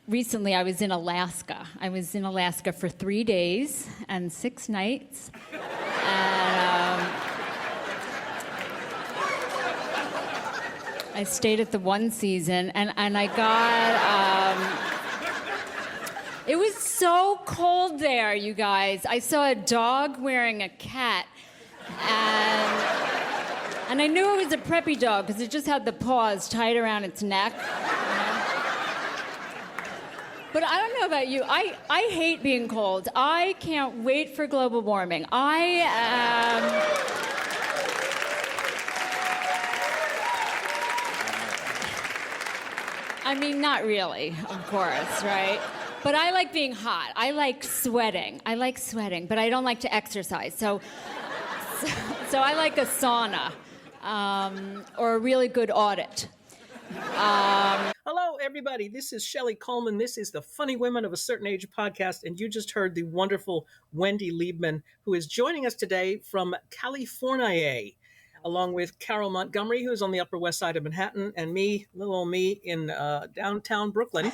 recently I was in Alaska. I was in Alaska for 3 days and 6 nights. And I stayed at the One Season, and I got... it was so cold there, you guys. I saw a dog wearing a cat, and I knew it was a preppy dog because it just had the paws tied around its neck. You know? But I don't know about you. I hate being cold. I can't wait for global warming. I mean, not really, of course, right? But I like being hot. I like sweating, but I don't like to exercise. So I like a sauna or a really good audit. Hello, everybody. This is Shelly Colman. This is the Funny Women of a Certain Age podcast, and you just heard the wonderful Wendy Liebman, who is joining us today from California, along with Carole Montgomery, who is on the Upper West Side of Manhattan, and me, little old me, in downtown Brooklyn,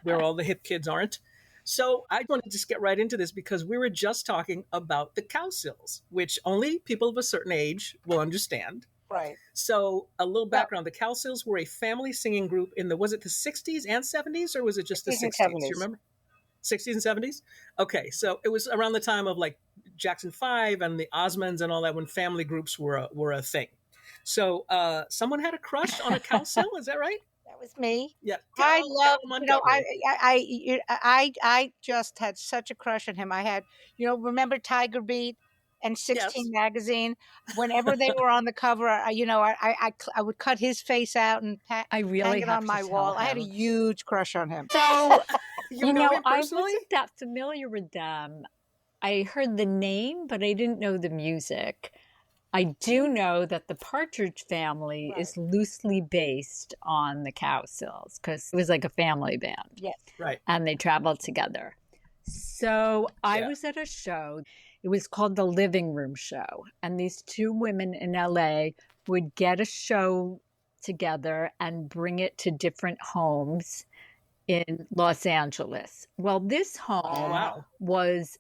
where all the hip kids aren't. So I want to just get right into this because we were just talking about the Cowsills, which only people of a certain age will understand. Right. So a little background. The Cowsills were a family singing group in was it the 60s and 70s, or was it just the 60s? Do you remember? 60s and 70s? Okay, so it was around the time of like Jackson 5 and the Osmonds and all that, when family groups were a thing. So someone had a crush on a Cowsill, is that right? That was me. Yeah. I love, I just had such a crush on him. I had, remember Tiger Beat and 16 magazine? Whenever they were on the cover, I would cut his face out and hang it on my wall. I had a huge crush on him. So, I wasn't that familiar with them. I heard the name, but I didn't know the music. I do know that the Partridge Family is loosely based on the Cowsills because it was like a family band. Yes. Right. And they traveled together. So I was at a show. It was called the Living Room Show. And these two women in LA would get a show together and bring it to different homes in Los Angeles. Well, this home was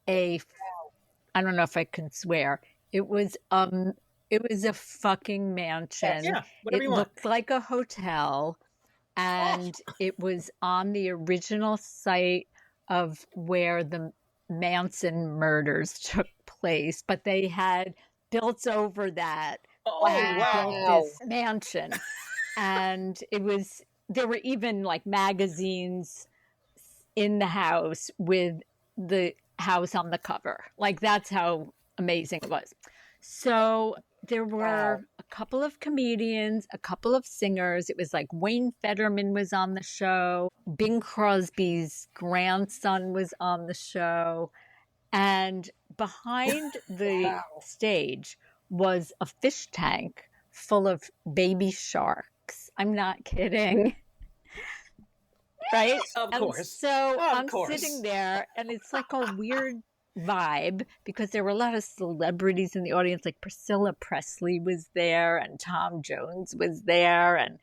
I don't know if I can swear. It was a fucking mansion. Yeah, whatever you want. Looked like a hotel, and it was on the original site of where the Manson murders took place, but they had built over that. Built this mansion, and there were even like magazines in the house with the house on the cover. Like that's how amazing it was. So there were a couple of comedians, a couple of singers. It was like Wayne Fetterman was on the show. Bing Crosby's grandson was on the show. And behind the stage was a fish tank full of baby sharks. I'm not kidding. Right? Of course. So I'm sitting there, and it's like a weird vibe because there were a lot of celebrities in the audience. Like Priscilla Presley was there, and Tom Jones was there, and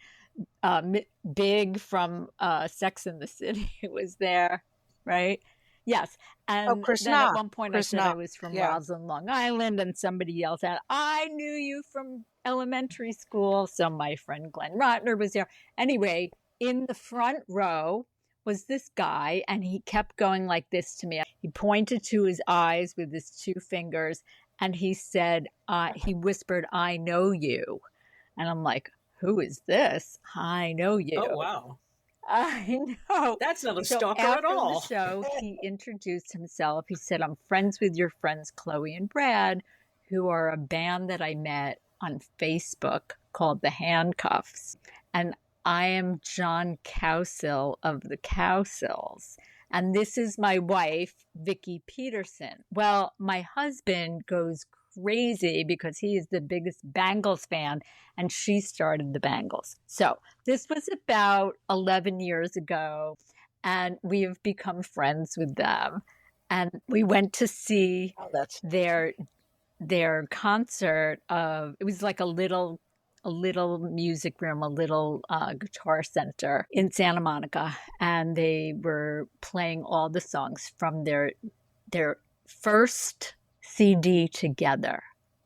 Big from Sex and the City was there, right? Yes. And then at one point I said I was from Roslyn, Long Island, and somebody yelled out, "I knew you from elementary school." So my friend Glenn Rotner was there. Anyway, in the front row was this guy, and he kept going like this to me. He pointed to his eyes with his two fingers, and he said, he whispered, "I know you." And I'm like, who is this? I know you. Oh, wow. I know. That's not a stalker at all. After the show, he introduced himself. He said, "I'm friends with your friends Chloe and Brad, who are a band that I met on Facebook called The Handcuffs. And I am John Cowsill of the Cowsills. And this is my wife, Vicki Peterson." Well, my husband goes crazy because he is the biggest Bangles fan, and she started the Bangles. So this was about 11 years ago, and we have become friends with them. And we went to see their concert it was like a little a little music room, a little guitar center in Santa Monica, and they were playing all the songs from their first CD together,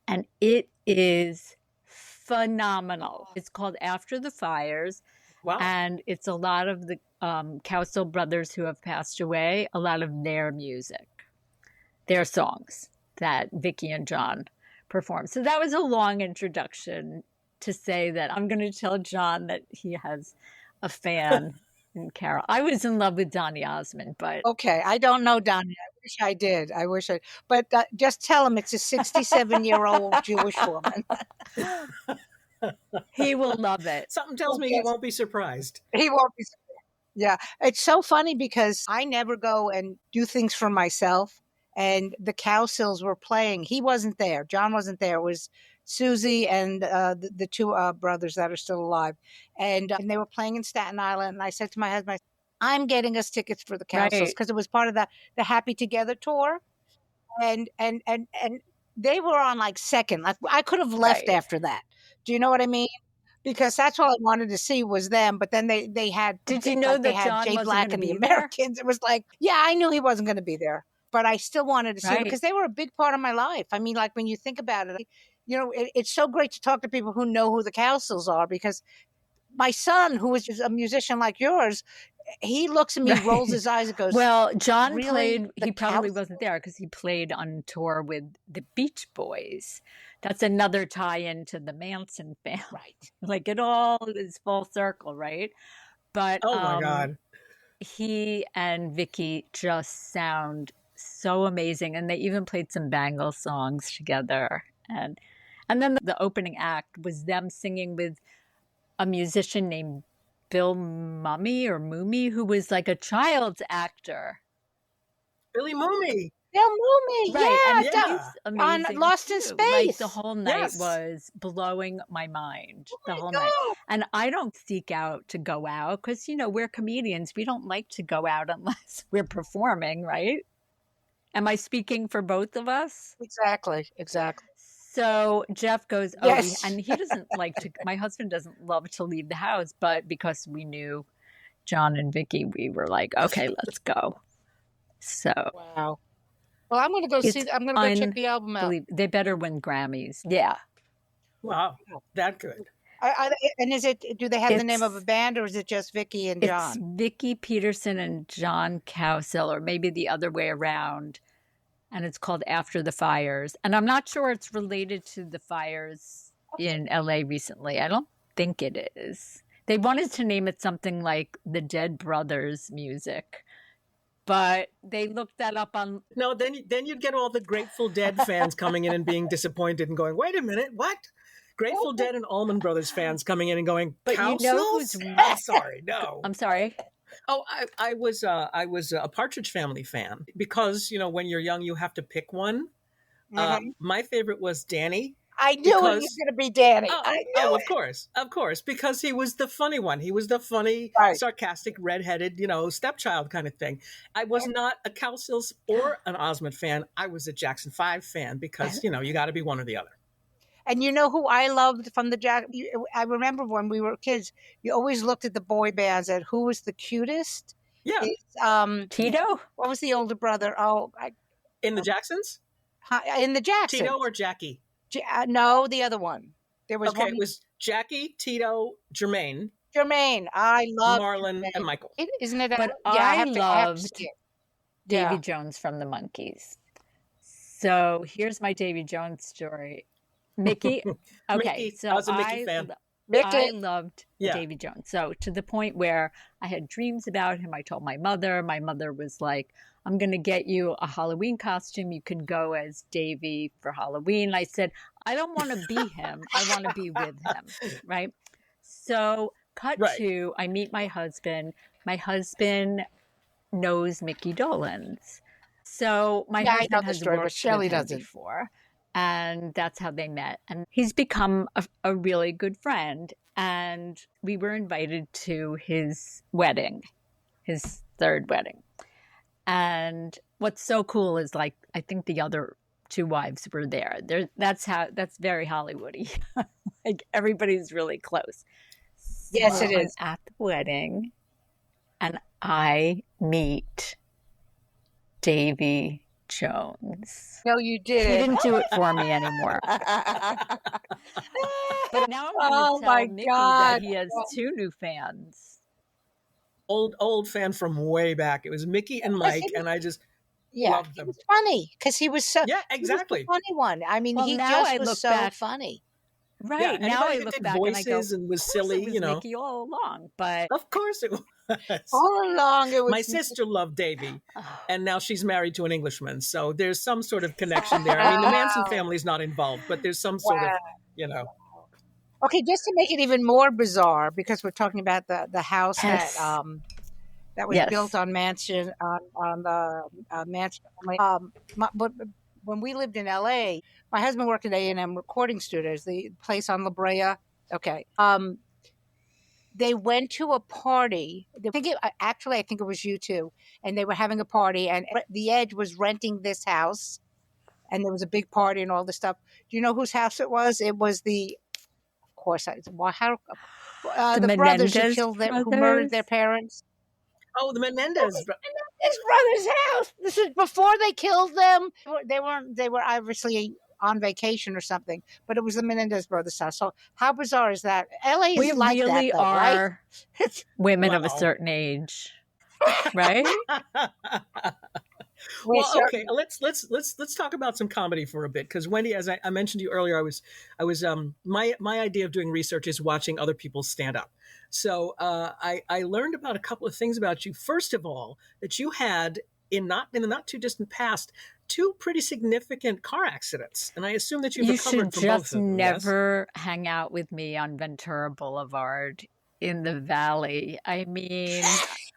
and it is phenomenal. It's called After the Fires. Wow. And it's a lot of the Cowsills brothers who have passed away, a lot of their music, their songs that Vicky and John performed. So that was a long introduction to say that I'm going to tell John that he has a fan in Carole. I was in love with Donny Osmond, but... Okay, I don't know Donny. I wish I did. But just tell him it's a 67-year-old Jewish woman. He will love it. Something tells me he won't be surprised. He won't be. Yeah. It's so funny because I never go and do things for myself. And the Cowsills were playing. He wasn't there. John wasn't there. It was Susie and the two brothers that are still alive. And they were playing in Staten Island. And I said to my husband, I'm getting us tickets for the Cowsills because it was part of the Happy Together tour. And they were on like second. Like I could have left after that. Do you know what I mean? Because that's all I wanted to see was them. But then they had. Did you know that John Jay Black and the Americans? It was like, yeah, I knew he wasn't going to be there, but I still wanted to see him because they were a big part of my life. I mean, like when you think about it, you know, it's so great to talk to people who know who the Cowsills are because my son, who is a musician like yours, he looks at me, rolls his eyes, and goes, well, John really? played, he probably wasn't there because he played on tour with the Beach Boys. That's another tie-in to the Manson family. Right. Like it all is full circle, right? But oh my God. He and Vicky just sound so amazing. And they even played some Bangle songs together. And then the opening act was them singing with a musician named Bill Mummy, who was like a child's actor. Billy Mooney. Bill Mooney, right. yeah, and on Lost in too. Space. Like the whole night was blowing my mind. The whole night. And I don't seek out to go out because, you know, we're comedians. We don't like to go out unless we're performing, right? Am I speaking for both of us? Exactly. So Jeff goes, yes. And he doesn't like to, my husband doesn't love to leave the house, but because we knew John and Vicky, we were like, okay, let's go. So. Wow. Well, I'm going to go see, I'm going to go check the album out. They better win Grammys. Yeah. Wow. That good. And do they have the name of a band or is it just Vicky and John? It's Vicky Peterson and John Cowsills, or maybe the other way around. And it's called After the Fires. And I'm not sure it's related to the fires in LA recently. I don't think it is. They wanted to name it something like the Dead Brothers music. But they looked that up on... No, then you'd get all the Grateful Dead fans coming in and being disappointed and going, wait a minute, what? Grateful Dead and Allman Brothers fans coming in and going, but Cowsills? You know who's... Oh, sorry, no. I'm sorry. Oh, I was a Partridge Family fan because, you know, when you're young, you have to pick one. My favorite was Danny. I knew it was going to be Danny. Of course, because he was the funny one. He was the funny, sarcastic, redheaded, you know, stepchild kind of thing. I was not a Cowsills or an Osmond fan. I was a Jackson 5 fan because, you know, you got to be one or the other. And you know who I loved from I remember when we were kids, you always looked at the boy bands at who was the cutest. Yeah. Tito? What was the older brother? In the Jacksons? In the Jacksons. Tito or Jackie? No, the other one. There was it was Jackie, Tito, Jermaine. I loved Marlon and Michael. Isn't it? But I loved Davy Jones from the Monkees. So here's my Davy Jones story. Mickey. Okay, Mickey. So I was a Mickey fan. I loved Davy Jones. So to the point where I had dreams about him. I told my mother. My mother was like, I'm going to get you a Halloween costume. You can go as Davy for Halloween. I said, I don't want to be him. I want to be with him. Right. So cut to, I meet my husband. My husband knows Mickey Dolenz. So my husband has worked with Shelly him before. And that's how they met. And he's become a really good friend. And we were invited to his wedding, his third wedding. And what's so cool is, like, I think the other two wives were there. That's very Hollywoody. Like everybody's really close. Yes, it So I'm is. at the wedding and I meet Davy Jones. No, you He didn't. didn't do it for me anymore. But now I'm going Oh to my tell Mickey God. that he has two new fans. Old fan from way back. It was Mickey and Because Mike, and I just yeah, loved he them. was funny because he was so Yeah, he was the exactly. funny one. I mean, Well, he now just I was look so back. funny. Yeah, Right. Now anybody I who look did back and I go, voices and was of course silly, it was Mickey all along. But Of course it was. All along, it My was sister loved Davy, oh, and now she's married to an Englishman, so there's some sort of connection there. I mean, the Manson wow, family's not involved, but there's some sort of, wow. you know. Okay, just to make it even more bizarre, because we're talking about the house yes. that was built Yes. on mansion on the mansion. But when we lived in L.A., my husband worked at A&M Recording Studios, the place on La Brea. Okay, they went to a party. I think it was you two, and they were having a party, and the Edge was renting this house, and there was a big party and all this stuff. Do you know whose house it was? It was of course, The the brothers who Menendez who murdered brothers. their parents. Oh, the Menendez. His brother's house. This is before they killed them. They were obviously on vacation or something, but it was the Menendez brothers' house. So how bizarre is that? LA We is like that, really though, right? are women of a Wow. certain age, right? Well, okay, let's talk about some comedy for a bit, because Wendy, as I mentioned to you earlier, my idea of doing research is watching other people stand up. So I learned about a couple of things about you. First of all, that you had in the not too distant past two pretty significant car accidents, and I assume that you've You recovered should from both just of them. Yes. never hang out with me on Ventura Boulevard in the valley. I mean,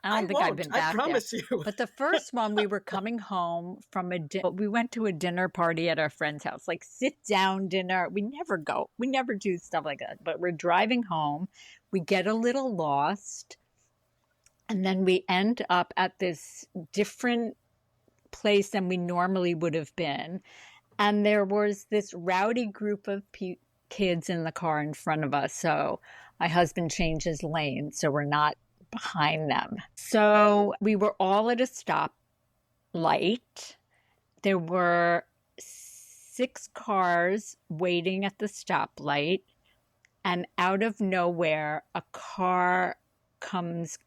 I don't think I've won't. been I back there. promise you. But the first one, we were coming home from we went to a dinner party at our friend's house, like sit down dinner. We never go. We never do stuff like that. But we're driving home. We get a little lost. And then we end up at this different place than we normally would have been. And there was this rowdy group of kids in the car in front of us. So my husband changes lanes, so we're not behind them. So we were all at a stoplight. There were 6 cars waiting at the stoplight. And out of nowhere, a car comes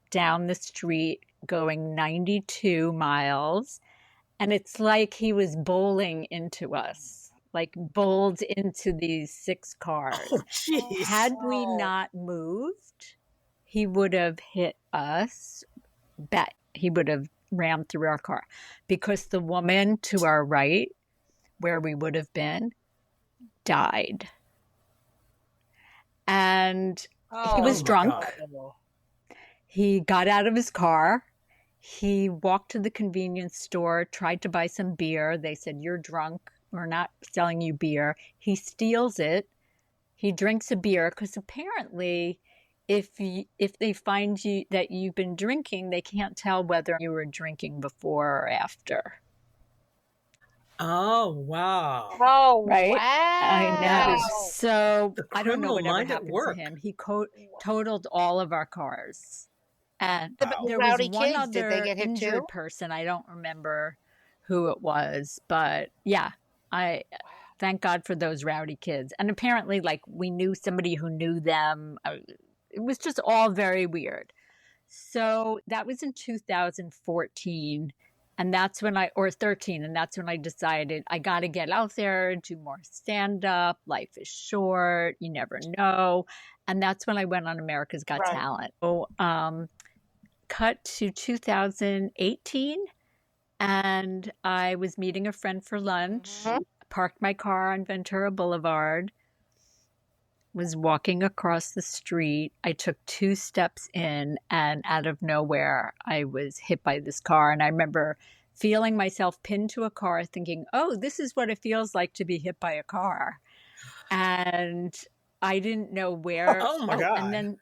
down the street going 92 miles. And it's like he was bowling into us, like bowled into these 6 cars. Oh, jeez. Had we not moved, he would have hit us. Bet he would have rammed through our car, because the woman to our right, where we would have died. And he was drunk. God. He got out of his car. He walked to the convenience store, tried to buy some beer. They said, "You're drunk. We're not selling you beer." He steals it. He drinks a beer, because apparently if they find you that you've been drinking, they can't tell whether you were drinking before or after. Oh, wow. Oh, Right? wow. I know. So The I don't know criminal whatever mind at happened work. to him. He totaled all of our cars. And Wow. there Rowdy was one kids, did they other get hit injured too? person. I don't remember who it was, but yeah, I thank God for those rowdy kids. And apparently, like, we knew somebody who knew them. It was just all very weird. So that was in 2014. And that's when or 13. And that's when I decided I got to get out there, do more stand up. Life is short. You never know. And that's when I went on America's Got Right. Talent. So, cut to 2018. And I was meeting a friend for lunch, parked my car on Ventura Boulevard, was walking across the street. I took 2 steps in, and out of nowhere, I was hit by this car. And I remember feeling myself pinned to a car, thinking, oh, this is what it feels like to be hit by a car. And I didn't know where. Oh, my God. And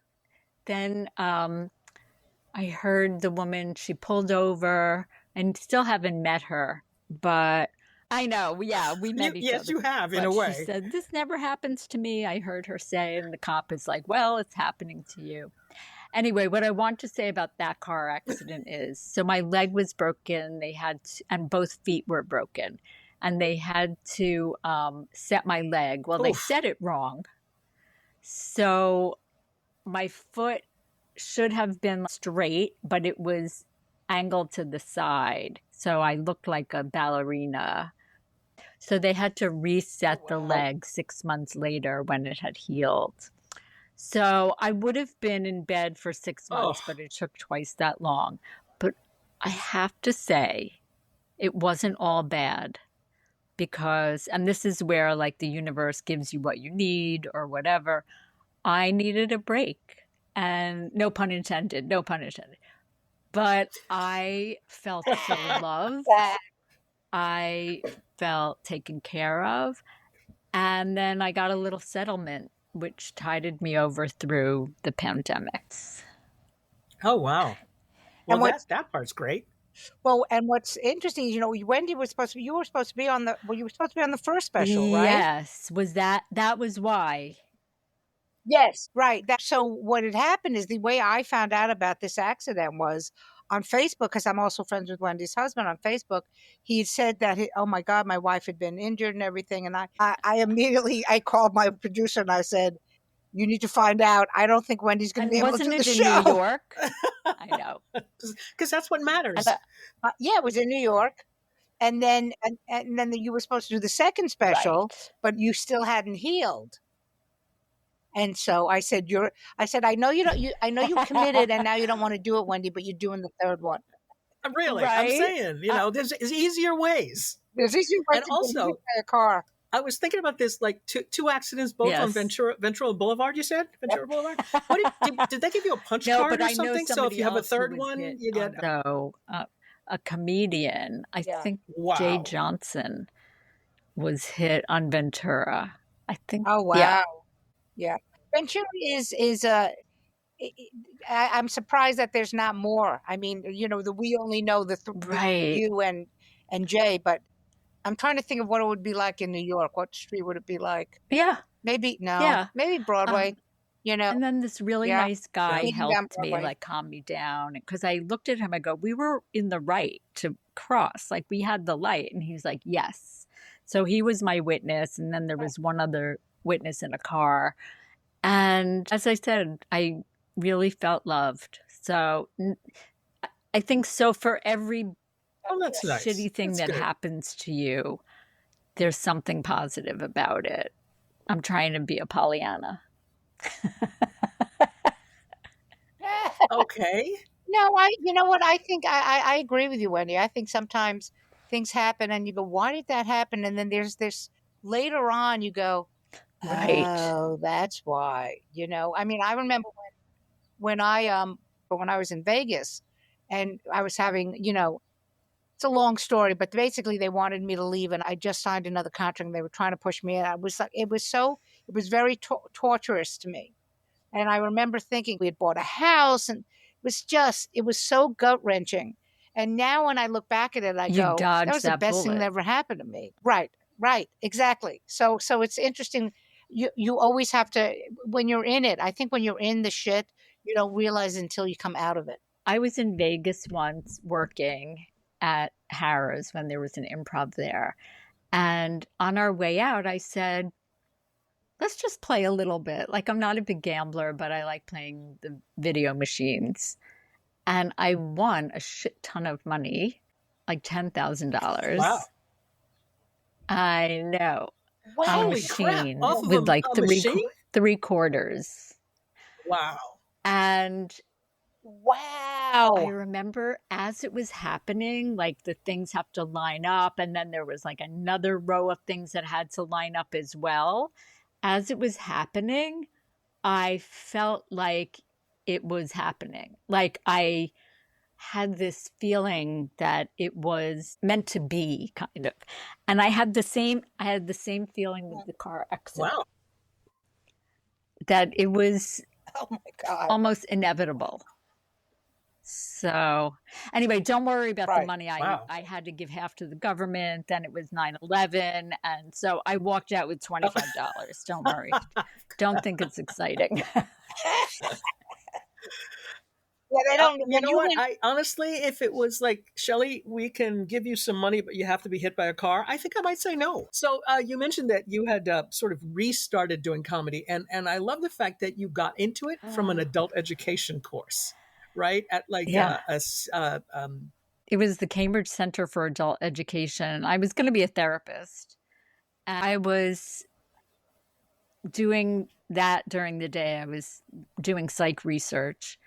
then I heard the woman, she pulled over, and still haven't met her, but I know. Yeah, we met each Yes, other. you have, in But a she way. said, "This never happens to me," I heard her say. And the cop is like, "Well, it's happening to you." Anyway, what I want to say about that car accident is, so my leg was broken. And both feet were broken. And they had to set my leg. Well, they Oof. set it wrong. So my foot should have been straight, but it was angled to the side. So I looked like a ballerina. So they had to reset the leg 6 months later when it had healed. So I would have been in bed for 6 months, but it took twice that long. But I have to say, it wasn't all bad because, and this is where like the universe gives you what you need or whatever. I needed a break. And no pun intended, no pun intended. But I felt so loved. I felt taken care of. And then I got a little settlement, which tided me over through the pandemic. Oh, wow. Well, And what- that part's great. Well, and what's interesting is, Wendy was supposed to. You were supposed to be on the. Well, you were supposed to be on the first special, right? Yes. That was why. Yes, right. So what had happened is the way I found out about this accident was on Facebook, because I'm also friends with Wendy's husband on Facebook. He had said that, oh my God, my wife had been injured and everything. And I immediately, I called my producer and I said, you need to find out. I don't think Wendy's going to be able to do the Wasn't it show. in New York? I know. Because that's what matters. Yeah, it was in New York. And then you were supposed to do the second special, but you still hadn't healed. And so I said, I know you don't, I know you committed and now you don't want to do it, Wendy, but you're doing the third one. Really? I'm saying, there's easier ways. There's easier ways And to also, get a car. I was thinking about this, like two accidents, both on Ventura Boulevard, you said? Ventura Boulevard? Did they give you a punch card or something? So if you have a third one, you get... So a comedian, I think Jay Johnson was hit on Ventura. I think. Oh, wow. Yeah. Ventura is I'm surprised that there's not more. I mean, we only know the you and Jay, but I'm trying to think of what it would be like in New York. What street would it be like? Yeah. Maybe maybe Broadway. And then this really nice guy helped me, like calm me down, because I looked at him. I go, we were in the right to cross, like we had the light, and he's like, yes. So he was my witness, and then there was one other witness in a car. And as I said, I really felt loved. So I think so for every shitty thing that happens to you, there's something positive about it. I'm trying to be a Pollyanna. Okay. No, you know what? I think I agree with you, Wendy. I think sometimes things happen and you go, why did that happen? And then there's this later on you go, oh, that's why, I mean, I remember when I was in Vegas and I was having, it's a long story, but basically they wanted me to leave and I just signed another contract and they were trying to push me in. I was like, it was very torturous to me. And I remember thinking we had bought a house and it was so gut wrenching. And now when I look back at it, I go, that was the best thing that ever happened to me. Right. Exactly. So it's interesting. You always have to, when you're in it, I think when you're in the shit, you don't realize until you come out of it. I was in Vegas once working at Harrah's when there was an improv there. And on our way out, I said, let's just play a little bit. Like, I'm not a big gambler, but I like playing the video machines. And I won a shit ton of money, like $10,000. Wow. I know. Wow. A machine with like three quarters. Wow. And wow. I remember as it was happening, like the things have to line up. And then there was like another row of things that had to line up as well. As it was happening, I felt like it was happening. Like I had this feeling that it was meant to be, kind of. And I had the same feeling with the car accident. Wow. That it was oh my God. almost inevitable. So anyway, don't worry about the Right. money. Wow. I had to give half to the government. Then it was 9/11, and so I walked out with $25. Don't worry. Don't think it's exciting. Yeah, they don't. You When know you what? win, I honestly, if it was like, Shelly, we can give you some money, but you have to be hit by a car, I think I might say no. So you mentioned that you had sort of restarted doing comedy, and I love the fact that you got into it from an adult education course, right? At like yeah, It was the Cambridge Center for Adult Education. I was going to be a therapist. And I was doing that during the day. I was doing psych research.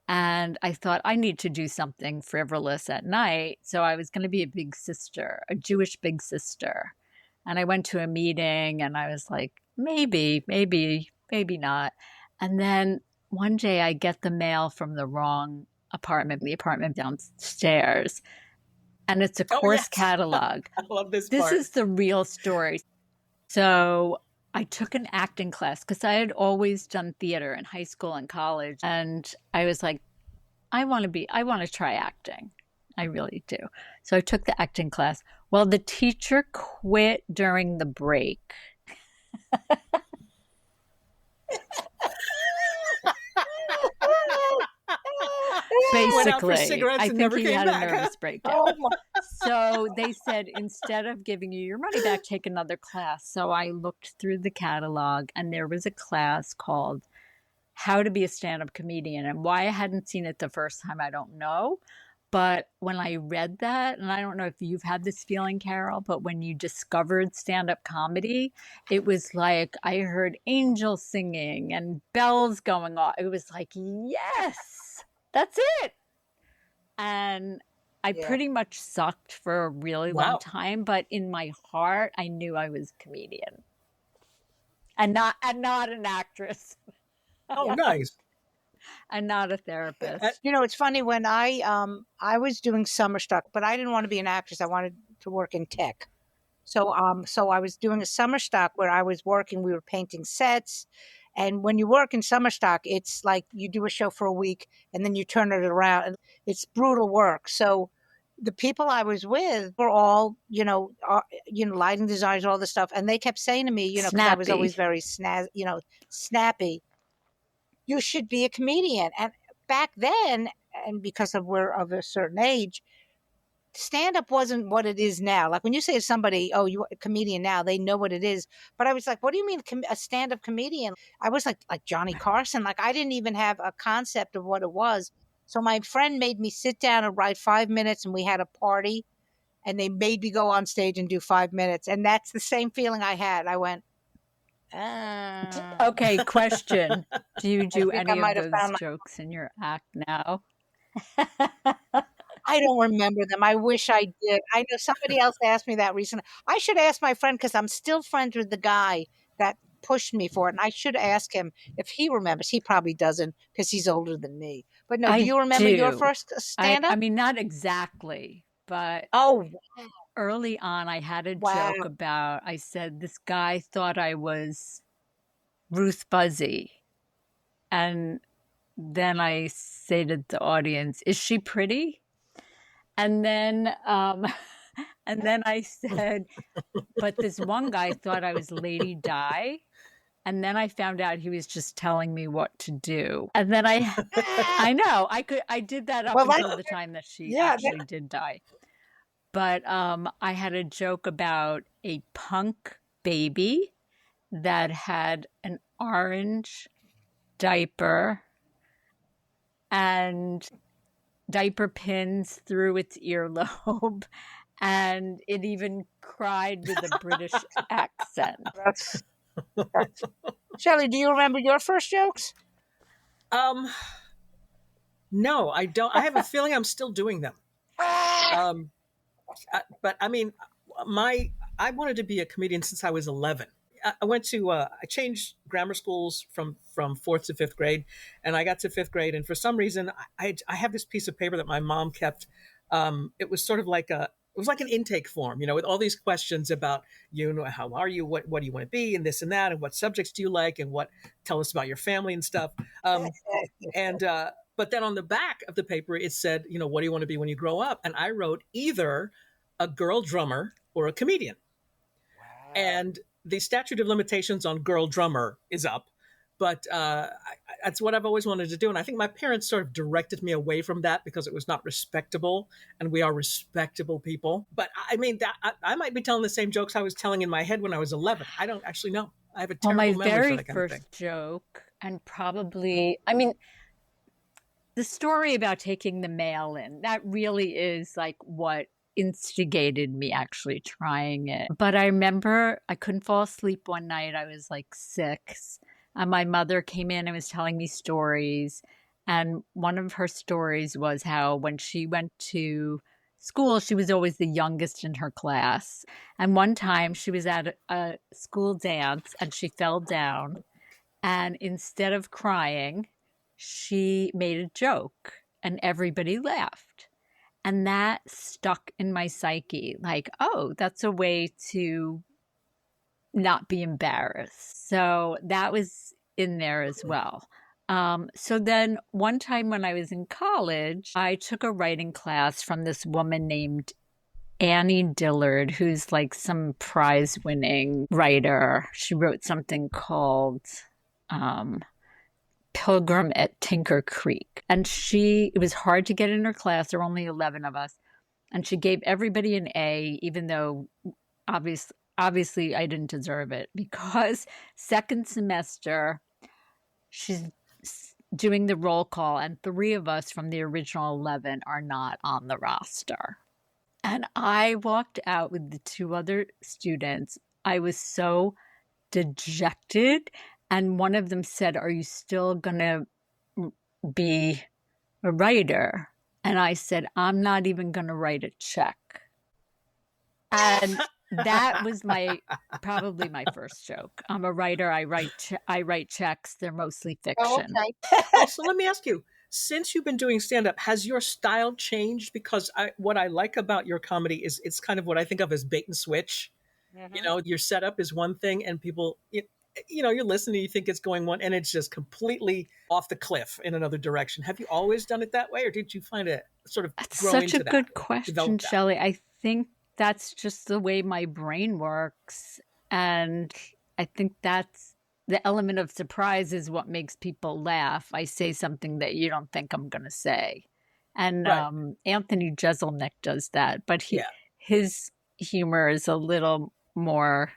And I thought I need to do something frivolous at night. So I was going to be a big sister, a Jewish big sister. And I went to a meeting and I was like, maybe not. And then one day I get the mail from the wrong apartment, the apartment downstairs. And it's a course yes. catalog. I love this This part. is the real story. So I took an acting class because I had always done theater in high school and college. And I was like, I want to try acting. I really do. So I took the acting class. Well, the teacher quit during the break. Went out for Basically, cigarettes I and think never he came had back, a huh? nervous breakdown. oh my, So they said, instead of giving you your money back, take another class. So I looked through the catalog and there was a class called How to Be a Stand-Up Comedian. And why I hadn't seen it the first time, I don't know. But when I read that, and I don't know if you've had this feeling, Carole, but when you discovered stand-up comedy, it was like I heard angels singing and bells going off. It was like, yes, that's it. And I yeah. pretty much sucked for a really Wow. long time, but in my heart, I knew I was a comedian and not an actress Oh, nice. and not a therapist. You know, it's funny when I was doing summer stock, but I didn't want to be an actress. I wanted to work in tech. So I was doing a summer stock where I was working. We were painting sets, and when you work in summer stock, it's like you do a show for a week and then you turn it around. And it's brutal work. So the people I was with were all, lighting designers, all this stuff, and they kept saying to me, because I was always very snappy. You should be a comedian. And back then, and because we're of a certain age, stand-up wasn't what it is now. Like when you say to somebody, oh, you're a comedian now, they know what it is. But I was like, what do you mean a stand-up comedian? I was like Johnny Carson. Like I didn't even have a concept of what it was. So my friend made me sit down and write 5 minutes, and we had a party, and they made me go on stage and do 5 minutes. And that's the same feeling I had. I went, Okay, question. Do you do think I any might of have those found my- jokes in your act now? I don't remember them. I wish I did. I know somebody else asked me that recently. I should ask my friend because I'm still friends with the guy that pushed me for it. And I should ask him if he remembers. He probably doesn't because he's older than me. But no, I do you remember your do. first stand-up? I mean, not exactly, but Oh, early on, I had a wow. joke about, I said, this guy thought I was Ruth Buzzy. And then I say to the audience, is she pretty? And then I said, but this one guy thought I was Lady Di. And then I found out he was just telling me what to do. And then I know, I did that up until the time that she actually did die. But I had a joke about a punk baby that had an orange diaper and diaper pins through its earlobe, and it even cried with a British accent. Shelly, do you remember your first jokes? No, I don't. I have a feeling I'm still doing them. But I mean, I wanted to be a comedian since I was 11. I changed grammar schools from 4th to 5th grade, and I got to 5th grade. And for some reason, I have this piece of paper that my mom kept. It was sort of like it was like an intake form, with all these questions about, how are you? What do you want to be? And this and that. And what subjects do you like? And tell us about your family and stuff. And But then on the back of the paper, it said, what do you want to be when you grow up? And I wrote either a girl drummer or a comedian. Wow. And the statute of limitations on girl drummer is up. But that's what I've always wanted to do. And I think my parents sort of directed me away from that because it was not respectable. And we are respectable people. But I mean, I might be telling the same jokes I was telling in my head when I was 11. I don't actually know. I have a terrible memory for that kind of thing. My very first joke, and probably, I mean, the story about taking the mail in, that really is like what instigated me actually trying it. But I remember I couldn't fall asleep one night. I was like 6. And my mother came in and was telling me stories. And one of her stories was how when she went to school, she was always the youngest in her class. And one time she was at a school dance and she fell down. And instead of crying, she made a joke and everybody laughed. And that stuck in my psyche. Like, oh, that's a way to not be embarrassed. So that was in there as well. So then one time when I was in college, I took a writing class from this woman named Annie Dillard, who's like some prize-winning writer. She wrote something called Pilgrim at Tinker Creek. And it was hard to get in her class. There were only 11 of us. And she gave everybody an A, even though obviously I didn't deserve it, because second semester, she's doing the roll call and 3 of us from the original 11 are not on the roster. And I walked out with the 2 other students. I was so dejected. And one of them said, "Are you still going to be a writer?" And I said, "I'm not even going to write a check." And that was probably my first joke. I'm a writer. I write checks. They're mostly fiction. Oh, okay. So let me ask you, since you've been doing stand-up, has your style changed? Because what I like about your comedy is it's kind of what I think of as bait and switch. Mm-hmm. Your setup is one thing and people, you're listening, you think it's going one and it's just completely off the cliff in another direction. Have you always done it that way, or did you find it sort of grow into that? That's such a good question, Shelly. I think that's just the way my brain works. And I think that's the element of surprise is what makes people laugh. I say something that you don't think I'm going to say. And right. Anthony Jeselnik does that, but his humor is a little more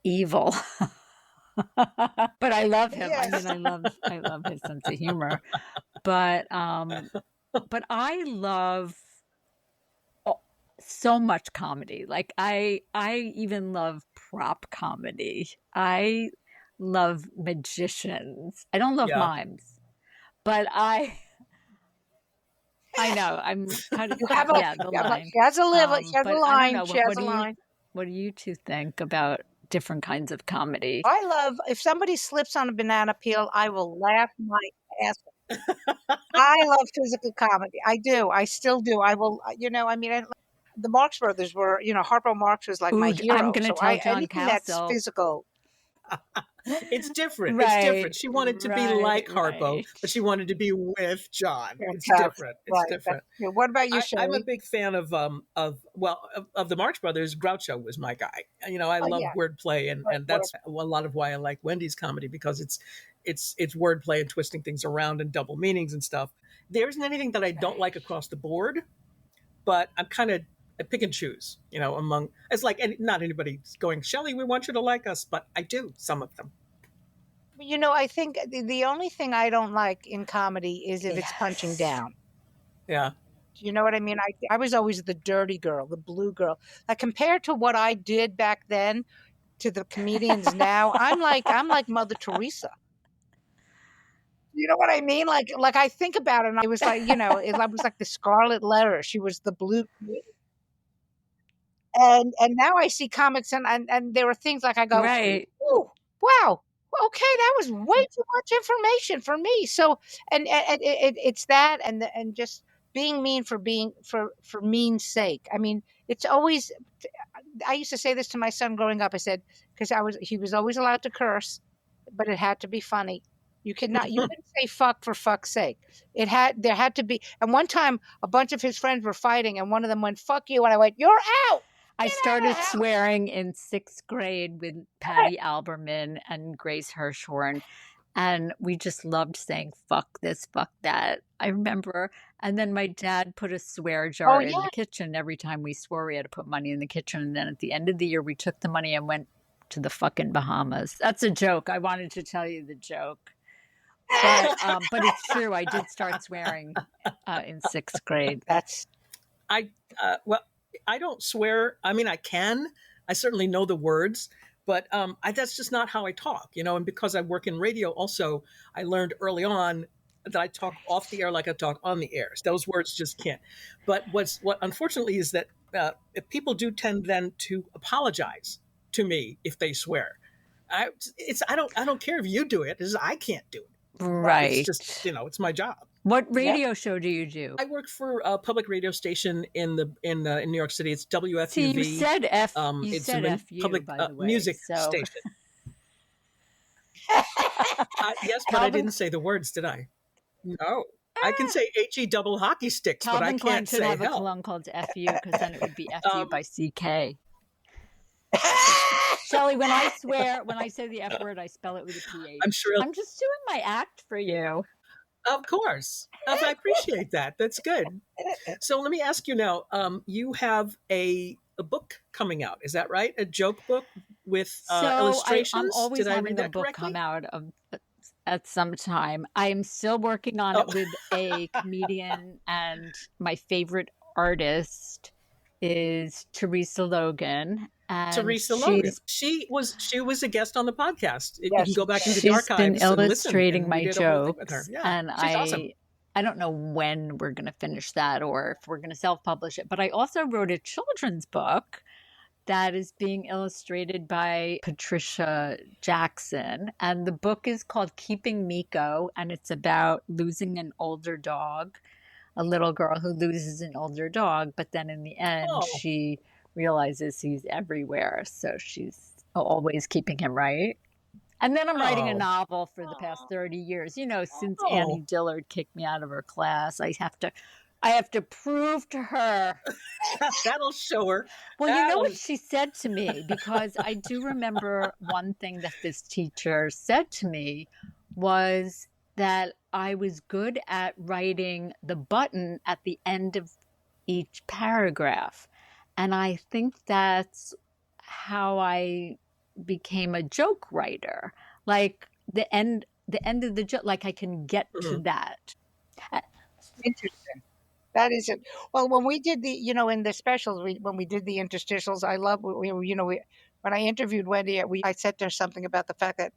evil. But I love him. Yes. I mean, I love his sense of humor. But I love so much comedy. Like I even love prop comedy. I love magicians. I don't love mimes, but I know I'm kind of the line. She has a line. She has a line. What do you 2 think about different kinds of comedy? I love, if somebody slips on a banana peel, I will laugh my ass off. I love physical comedy. I do. I still do. I will, the Marx Brothers were, Harpo Marx was like my hero. I'm going to tell John anything that's physical. It's different. Right. It's different. She wanted to be like Harpo, but she wanted to be with John. It's different. It's different. What about you, Shelly? I'm a big fan of the Marx Brothers. Groucho was my guy. I love wordplay, and that's a lot of why I like Wendy's comedy, because it's wordplay and twisting things around and double meanings and stuff. There isn't anything that I don't like across the board, but I pick and choose, it's like, not anybody's going, Shelly, we want you to like us, but I do some of them. I think the only thing I don't like in comedy is if it's punching down. Yeah. You know what I mean? I was always the dirty girl, the blue girl. Like compared to what I did back then to the comedians now, I'm like Mother Teresa. You know what I mean? Like I think about it, and I was like, I was like the Scarlet Letter. She was the blue. And now I see comics and there are things like I go, right. Oh, wow. Okay, that was way too much information for me. So, and it's that, and just being mean for mean's sake. I mean, it's always. I used to say this to my son growing up. I said, because he was always allowed to curse, but it had to be funny. You couldn't say fuck for fuck's sake. There had to be. And one time, a bunch of his friends were fighting, and one of them went, "Fuck you," and I went, "You're out." I started swearing in 6th grade with Patty Alberman and Grace Hirschhorn. And we just loved saying, fuck this, fuck that. I remember. And then my dad put a swear jar in the kitchen. Every time we swore, we had to put money in the kitchen. And then at the end of the year, we took the money and went to the fucking Bahamas. That's a joke. I wanted to tell you the joke. But it's true. I did start swearing in 6th grade. I don't swear. I mean, I can. I certainly know the words. But that's just not how I talk, and because I work in radio also, I learned early on that I talk off the air like I talk on the air. Those words just can't. But what unfortunately is that people do tend then to apologize to me if they swear. I don't care if you do it, I can't do it. Right. It's just, it's my job. What radio show do you do? I work for a public radio station in New York City. It's WFUV. See, you said it's said a FU, public by the way, music station. Yes, but I didn't say the words, did I? No. I can say HE double hockey sticks, but I can't say have hell. a cologne called FU because then it would be FU by CK. Shelly, when I say the F word, I spell it with a PH. I'm sure. I'm just doing my act for you. Of course. I appreciate that. That's good. So let me ask you now, you have a book coming out. Is that right? A joke book with illustrations? I'm always Did I having read the that book correctly? come out at some time. I'm still working on it with a comedian, and my favorite artist is Teresa Logan. And Teresa Logan. She was a guest on the podcast. You can go back into the archives. She's been illustrating and my jokes, Yeah, and she's awesome. I don't know when we're going to finish that or if we're going to self-publish it. But I also wrote a children's book that is being illustrated by Patricia Jackson, and the book is called Keeping Miko, and it's about losing an older dog, a little girl who loses an older dog, but then in the end she realizes he's everywhere, so she's always keeping him, right? And then I'm writing a novel for the past 30 years. Since Annie Dillard kicked me out of her class, I have to prove to her. That'll show her. Well, you know what she said to me? Because I do remember one thing that this teacher said to me was that I was good at writing the button at the end of each paragraph. And I think that's how I became a joke writer. Like the end of the joke, like I can get to that. Interesting. That is it. Well, when we did in the specials, when we did the interstitials, I love, when I interviewed Wendy, I said to her something about the fact that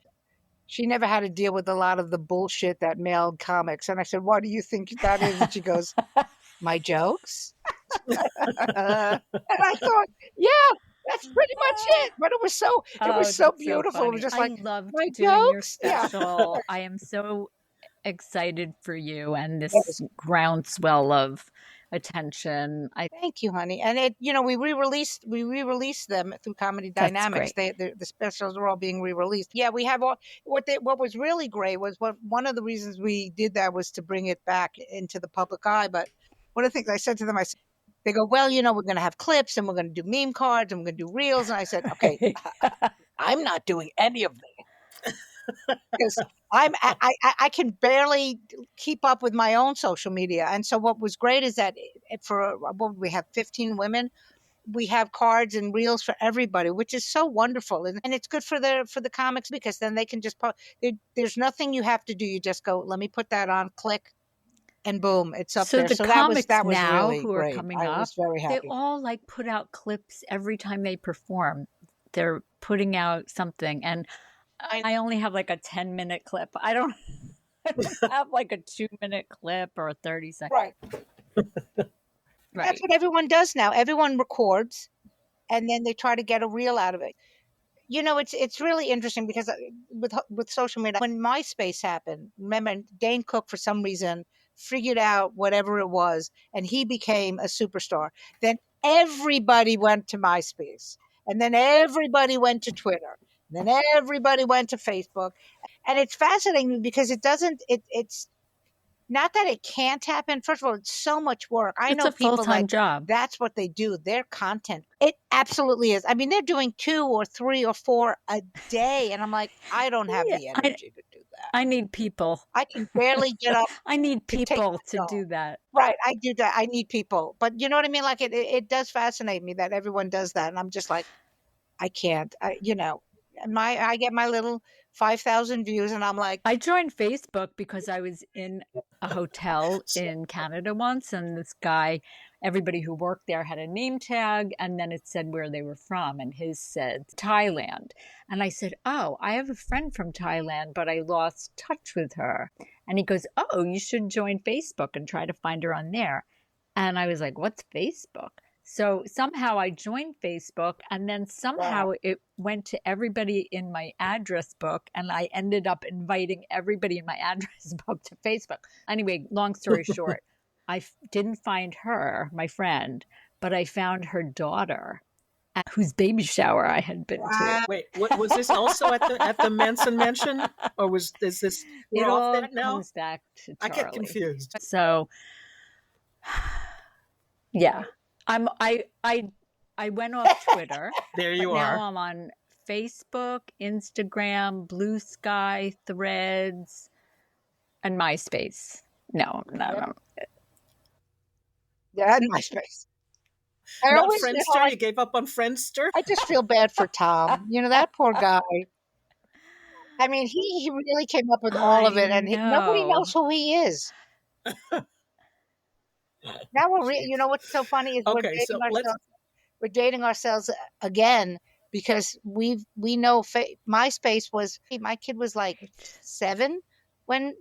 she never had to deal with a lot of the bullshit that mailed comics. And I said, what do you think that is? And she goes, my jokes? And I thought, yeah, that's pretty much it. But it was so beautiful. So it was just I like, loved my doing jokes? your special. I am so excited for you and this groundswell of attention. Thank you, honey. And we re-released them through Comedy Dynamics. The specials are all being re-released. Yeah, we have all. What was really great was one of the reasons we did that was to bring it back into the public eye. But one of the things I said to them, they go, well, we're going to have clips and we're going to do meme cards and we're going to do reels. And I said, okay, I'm not doing any of them. Because I can barely keep up with my own social media. And so what was great is that we have 15 women, we have cards and reels for everybody, which is so wonderful. And it's good for the comics because then they can just there's nothing you have to do. You just go, let me put that on, click, and boom, it's up there. The so comics that was now really who are great. coming I up, was very happy. They all put out clips every time they perform. They're putting out something, and I only have a 10-minute clip. I don't have a 2-minute clip or a 30-second. Right. That's what everyone does now. Everyone records, and then they try to get a reel out of it. It's really interesting because with social media, when MySpace happened, remember Dane Cook for some reason figured out whatever it was, and he became a superstar. Then everybody went to MySpace, and then everybody went to Twitter. Then everybody went to Facebook. And it's fascinating because it's not that it can't happen. First of all, it's so much work. I It's know a people full-time that job. that's what they do. Their content. It absolutely is. I mean, they're doing 2 or 3 or 4 a day. And I'm like, I don't have Yeah, the energy to do that. I need people. I can barely get up I need to take people to myself. do that. Right. I do that. I need people. But you know what I mean? Like it does fascinate me that everyone does that. And I'm just like, I can't. I get my little 5,000 views and I'm like, I joined Facebook because I was in a hotel in Canada once, and this guy, everybody who worked there had a name tag, and then it said where they were from, and his said Thailand. And I said, oh, I have a friend from Thailand, but I lost touch with her. And he goes, oh, you should join Facebook and try to find her on there. And I was like, what's Facebook? So somehow I joined Facebook, and then somehow it went to everybody in my address book, and I ended up inviting everybody in my address book to Facebook. Anyway, long story short, I didn't find her, my friend, but I found her daughter, whose baby shower I had been to. Wait, what was this also at the Manson mansion, or is this It off all that now? comes back to Charlie. I get confused. So, yeah. I went off Twitter. There you but are. Now I'm on Facebook, Instagram, Blue Sky, Threads, and MySpace. No. yeah, in MySpace. Not Friendster? You gave up on Friendster? I just feel bad for Tom. You know, that poor guy. I mean, he really came up with all of it, and nobody knows who he is. Now you know what's so funny is we're dating ourselves again because we know MySpace was, my kid was like 7 when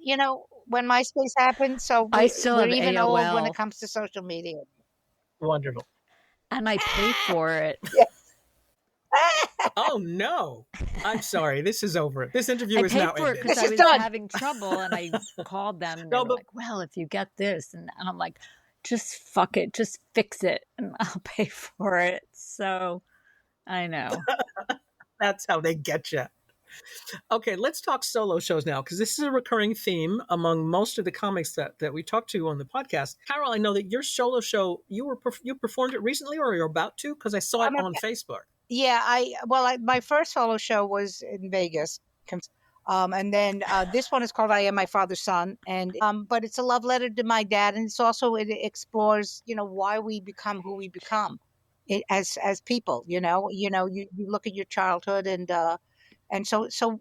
MySpace happened. So we're even AOL. old when it comes to social media. Wonderful. And I pay for it. Oh no! I'm sorry. This is over. This interview is now I paid for it ended. because I was having trouble, and I called them, and they were like, "Well, if you get this," and I'm like, "Just fuck it, just fix it, and I'll pay for it." So, I know. That's how they get you. Okay, let's talk solo shows now, because this is a recurring theme among most of the comics that we talk to on the podcast. Carole, I know that your solo show, you performed it recently, or you're about to, because I saw it on Facebook. Yeah, my first solo show was in Vegas, and then this one is called "I Am My Father's Son," and but it's a love letter to my dad, and it explores why we become who we become as people. You look at your childhood, and so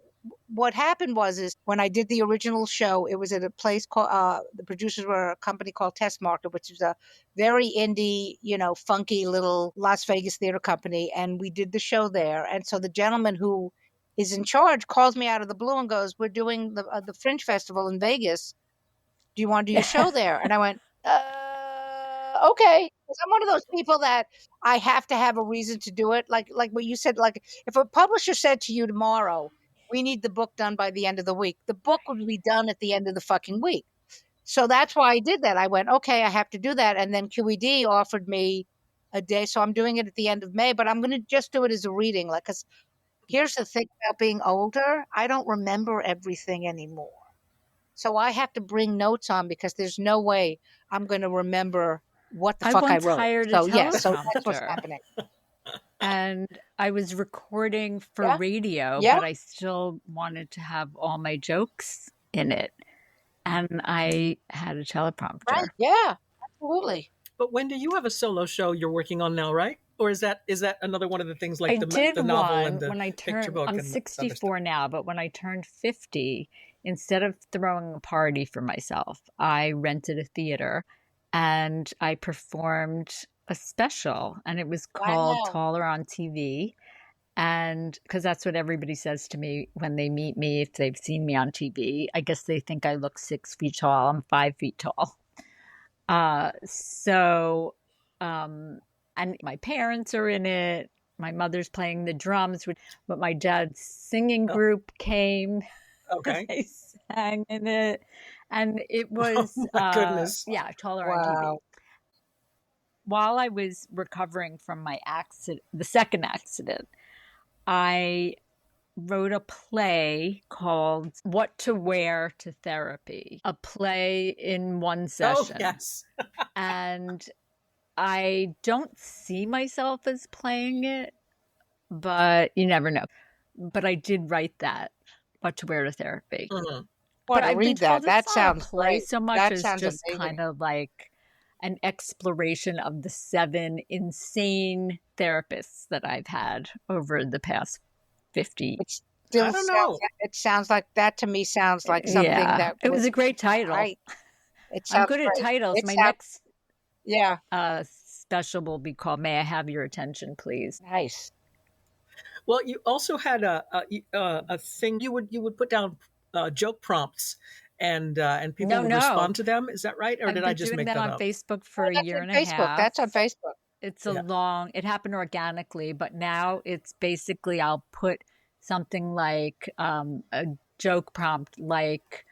what happened is when I did the original show, it was at a place called the producers were a company called Test Market, which is a very indie, funky little Las Vegas theater company, and we did the show there. And so the gentleman who is in charge calls me out of the blue and goes, "We're doing the Fringe Festival in Vegas. Do you want to do your show there?" And I went, okay. Because I'm one of those people that I have to have a reason to do it. Like what you said, like if a publisher said to you tomorrow, "We need the book done by the end of the week," the book would be done at the end of the fucking week. So that's why I did that. I went, okay, I have to do that. And then QED offered me a day. So I'm doing it at the end of May, but I'm going to just do it as a reading. Because here's the thing about being older. I don't remember everything anymore. So I have to bring notes on because there's no way I'm going to remember what the fuck I wrote. So that's what's happening. And I was recording for radio, but I still wanted to have all my jokes in it. And I had a teleprompter. Right. Yeah, absolutely. But Wendy, you have a solo show you're working on now, right? Or is that another one of the things like the novel and the picture book? I'm 64 now, but when I turned 50, instead of throwing a party for myself, I rented a theater and I performed a special, and it was called Taller on TV. And because that's what everybody says to me when they meet me, if they've seen me on TV, I guess they think I look 6 feet tall. I'm 5 feet tall. And my parents are in it. My mother's playing the drums, but my dad's singing group came. Okay. I sang in it. And it was, goodness. Taller on TV. While I was recovering from my accident, the second accident, I wrote a play called What to Wear to Therapy, a play in one session. Oh, yes. And I don't see myself as playing it, but you never know. But I did write that, What to Wear to Therapy. Mhm. But I've been read told that. That it's not a sounds play great. so much That as sounds just amazing. kind of like an exploration of the 7 insane therapists that I've had over the past 50. It still I don't sounds. know. It sounds like that to me. Sounds like something Yeah, that it was a great title. Right. It I'm sounds good at great. titles. It My sounds, next yeah, special will be called May I Have Your Attention, Please? nice. Well, you also had a thing you would put down joke prompts, and people would No. respond to them. Is that right, or I've did I been just doing make that that on up? Facebook for Oh, a that's year on and a Facebook. half. That's on Facebook. It's Yeah. it happened organically, but now it's basically I'll put something like a joke prompt like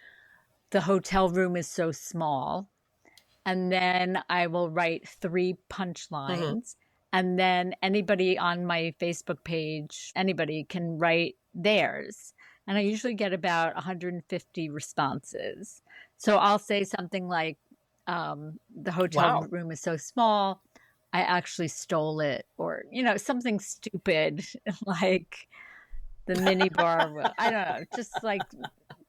the hotel room is so small. And then I will write 3 Hmm. punchlines. And then anybody on my Facebook page, anybody can write theirs. And I usually get about 150 responses. So I'll say something like, the hotel Wow. room is so small, I actually stole it. Or, something stupid like the minibar. I don't know. Just like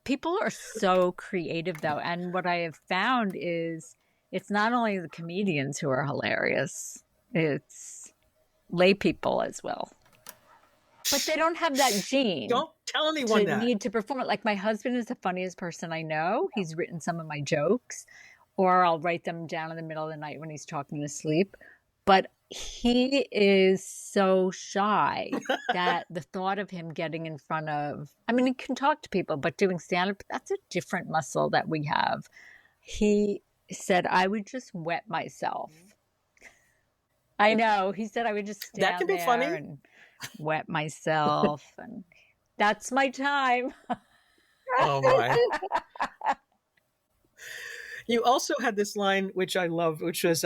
people are so creative, though. And what I have found is it's not only the comedians who are hilarious, it's lay people as well. But they don't have that gene Don't tell anyone to that. need to perform it. Like my husband is the funniest person I know. He's written some of my jokes, or I'll write them down in the middle of the night when he's talking to sleep. But he is so shy that the thought of him getting in front of, I mean, he can talk to people, but doing stand-up, that's a different muscle that we have. He said, I would just wet myself. I know. He said I would just stand That can be there funny. and wet myself. And that's my time. Oh my. You also had this line which I love, which was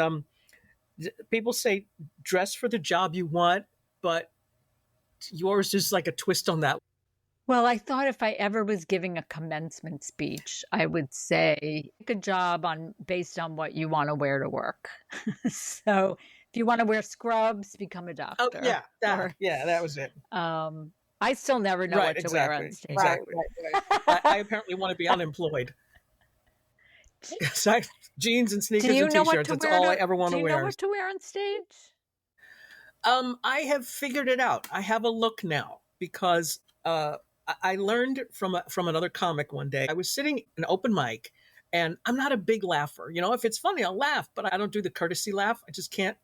people say dress for the job you want, but yours is like a twist on that. Well, I thought if I ever was giving a commencement speech, I would say, good job based on what you want to wear to work. So if you want to wear scrubs, become a Oh doctor. yeah, Or, that was it. I still never know Right, what to wear on exactly. stage. Exactly. I apparently want to be unemployed. So jeans and sneakers Do you and know what t-shirts. to That's wear? all I ever want Do to you know wear. what to wear on stage? I have figured it out. I have a look now because I learned from another comic one day. I was sitting in an open mic, and I'm not a big laugher. You know, if it's funny, I'll laugh, but I don't do the courtesy laugh. I just can't.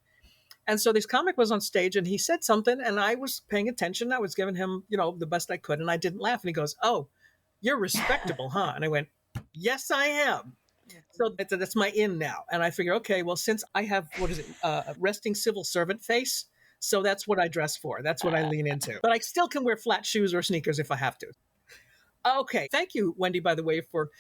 And so this comic was on stage, and he said something, and I was paying attention. I was giving him, the best I could, and I didn't laugh. And he goes, "Oh, you're respectable, huh?" And I went, "Yes, I am." So that's my in now. And I figure, okay, well, since I have, a resting civil servant face, so that's what I dress for. That's what I lean into. But I still can wear flat shoes or sneakers if I have to. Okay. Thank you, Wendy, by the way, for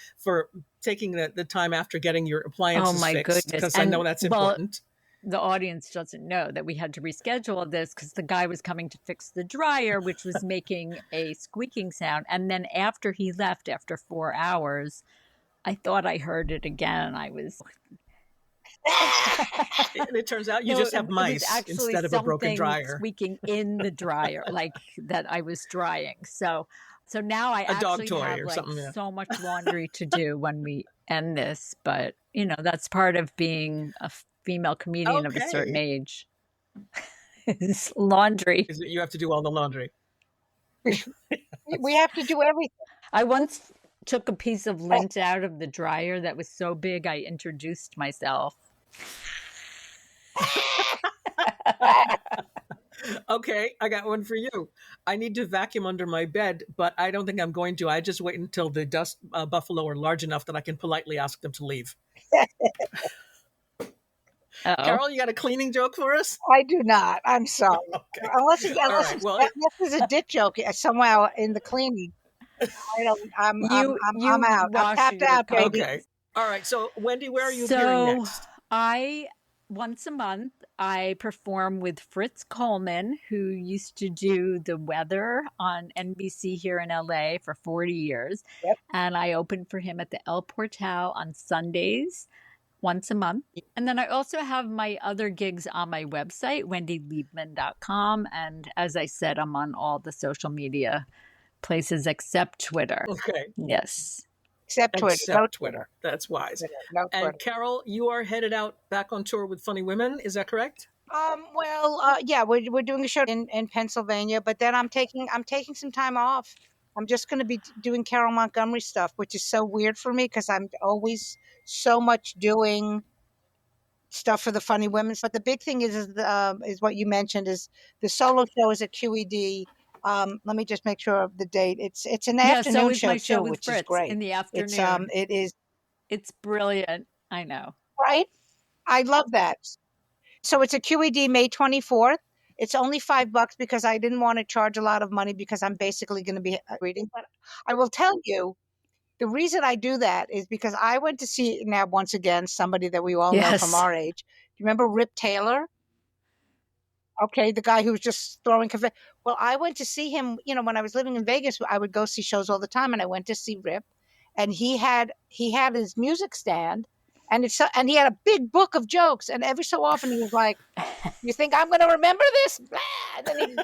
taking the time after getting your appliances Oh my fixed, goodness. because I know that's important. The audience doesn't know that we had to reschedule this because the guy was coming to fix the dryer, which was making a squeaking sound. And then after he left, after 4 hours, I thought I heard it again. And I was... And it turns out you No, just have it was mice actually instead of a broken something dryer. squeaking in the dryer, like that I was drying. So now I A dog actually toy have or like something, yeah. so much laundry to do when we end this. But that's part of being a female comedian of a certain Okay. age. Is laundry. Is that you have to do all the laundry. We have to do everything. I once took a piece of lint out of the dryer that was so big I introduced myself. Okay, I got one for you. I need to vacuum under my bed, but I don't think I'm going to. I just wait until the dust buffalo are large enough that I can politely ask them to leave. Uh-oh. Carole, you got a cleaning joke for us? I do not. I'm sorry. Okay. Unless right, well, unless it's a dick joke somehow in the cleaning. I don't. I'm You out. I'm wash tapped your out, clothes. baby. Okay. All right. So, Wendy, where are you appearing next? I once a month, I perform with Fritz Colman, who used to do the weather on NBC here in LA for 40 years. Yep. And I open for him at the El Portal on Sundays once a month. And then I also have my other gigs on my website, wendyliebman.com. And as I said, I'm on all the social media places except Twitter. Okay. Yes. Except Twitter. Except No Twitter. That's wise. Twitter. No And Twitter. Carole, you are headed out back on tour with Funny Women. Is that correct? Yeah, we're doing a show in Pennsylvania, but then I'm taking some time off. I'm just going to be doing Carole Montgomery stuff, which is so weird for me because I'm always so much doing stuff for the Funny Women. But the big thing is what you mentioned is the solo show is at QED. Let me just make sure of the date. It's an afternoon so is show my show too, with which is Fritz great. in the It's afternoon. it is It's brilliant. I know. right. I love that. So it's a QED May 24th. It's only $5 because I didn't want to charge a lot of money because I'm basically going to be reading. But I will tell you, the reason I do that is because I went to see, now once again, somebody that we all know from Yes. our age. Do you remember Rip Taylor? Okay, the guy who was just throwing confetti. Well, I went to see him, when I was living in Vegas, I would go see shows all the time, and I went to see Rip, and he had his music stand, and and he had a big book of jokes, and every so often he was like, "You think I'm going to remember this?" Blah, and then he,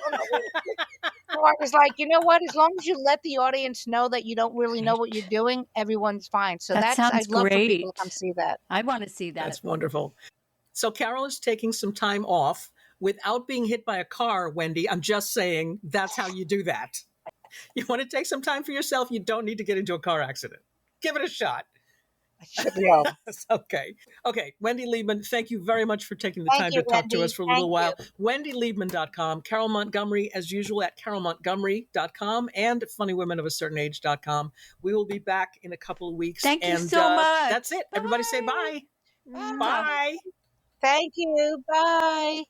so I was like, you know what? As long as you let the audience know that you don't really know what you're doing, everyone's fine. So That I'd sounds love for people to great. come see that. I want to see that. That's wonderful. So Carole is taking some time off without being hit by a car, Wendy. I'm just saying that's how you do that. You want to take some time for yourself, you don't need to get into a car accident. Give it a shot. I should know. Okay. Okay. Wendy Liebman, thank you very much for taking the Thank time you, to talk to Wendy. us for a Thank little while. you. WendyLiebman.com, Carole Montgomery, as usual, at CaroleMontgomery.com and FunnyWomenOfACertainAge.com. We will be back in a couple of weeks. Thank you and so much. That's it. Everybody say bye. Bye. Bye. Thank you. Bye.